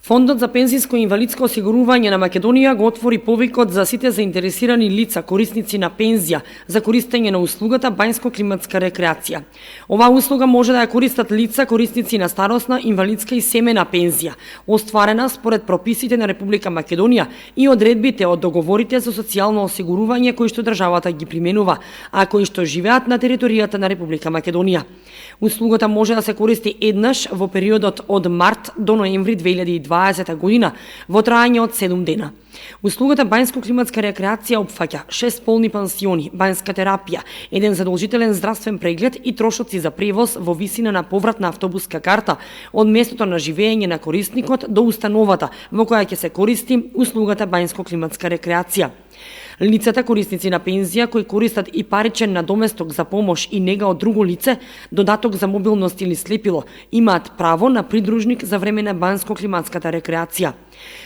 Фондот за пензиско и инвалидско осигурување на Македонија го отвори повикот за сите заинтересирани лица, корисници на пензија, за користење на услугата банјско-климатска рекреација. Оваа услуга може да ја користат лица корисници на старосна, инвалидска и семена пензија, остварена според прописите на Република Македонија и одредбите од договорите за социјално осигурување кои што државата ги применува, а кои што живеат на територијата на Република Македонија. Услугата може да се користи еднаш во периодот од март до ноември 2020 година во трајање од 7 дена. Услугата банјско-климатска рекреација опфаќа 6 полни пансиони, банјска терапија, еден задолжителен здравствен преглед и трошоци за превоз во висина на повратна автобуска карта од местото на живење на корисникот до установата во која ќе се користи услугата банјско-климатска рекреација. Лицата корисници на пензија кои користат и паричен надоместок за помош и нега од друго лице, додаток за мобилност или слепило, имаат право на придружник за време на банјско-климатската рекреација.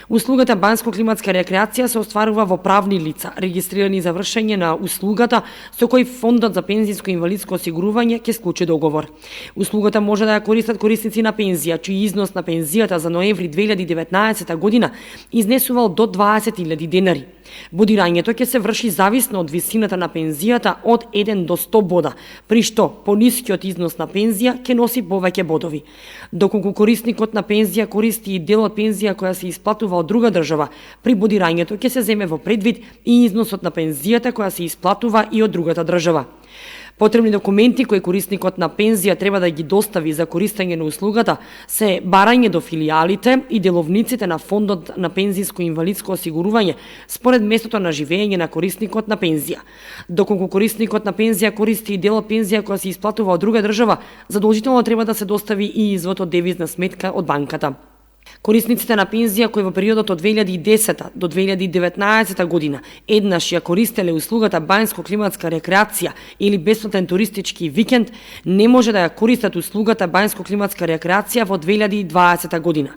Услугата банјско-климатска рекреација се остварува во правни лица, регистрирани за вршење на услугата со кој Фондот за пензиско и инвалидско осигурување ќе склучи договор. Услугата може да ја користат корисници на пензија чиј износ на пензијата за ноември 2019 година изнесувал до 20.000 денари. Бодирањето ќе се врши зависно од висината на пензијата од 1 до 100 бода, при што понискиот износ на пензија ќе носи повеќе бодови. Доколку корисникот на пензија користи и дел од пензија која се исплатува од друга држава, при бодирањето ќе се земе во предвид и износот на пензијата која се исплатува и од другата држава. Потребни документи кои корисникот на пензија треба да ги достави за користење на услугата се барање до филијалите и деловниците на Фондот на пензиско и инвалидско осигурување според местото на живење на корисникот на пензија. Доколку корисникот на пензија користи и дел од пензија која се исплатува од друга држава, задолжително треба да се достави и извод од девизна сметка од банката. Корисниците на пензија кои во периодот од 2010 до 2019 година еднаш ја користеле услугата банјско-климатска рекреација или бесплатен туристички викенд, не може да ја користат услугата банјско-климатска рекреација во 2020 година.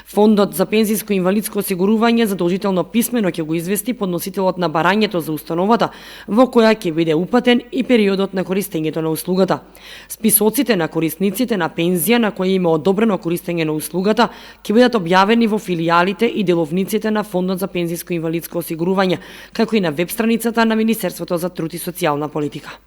Фондот за пензиско и инвалидско осигурување задолжително писмено ќе го извести подносителот на барањето за установата во која ќе биде упатен и периодот на користењето на услугата. Списоците на корисниците на пензија на кои има одобрено користење на услугата ќе бидат објавени во филијалите и деловниците на Фондот за пензиско и инвалидско осигурување, како и на веб страницата на Министерството за труд и социјална политика.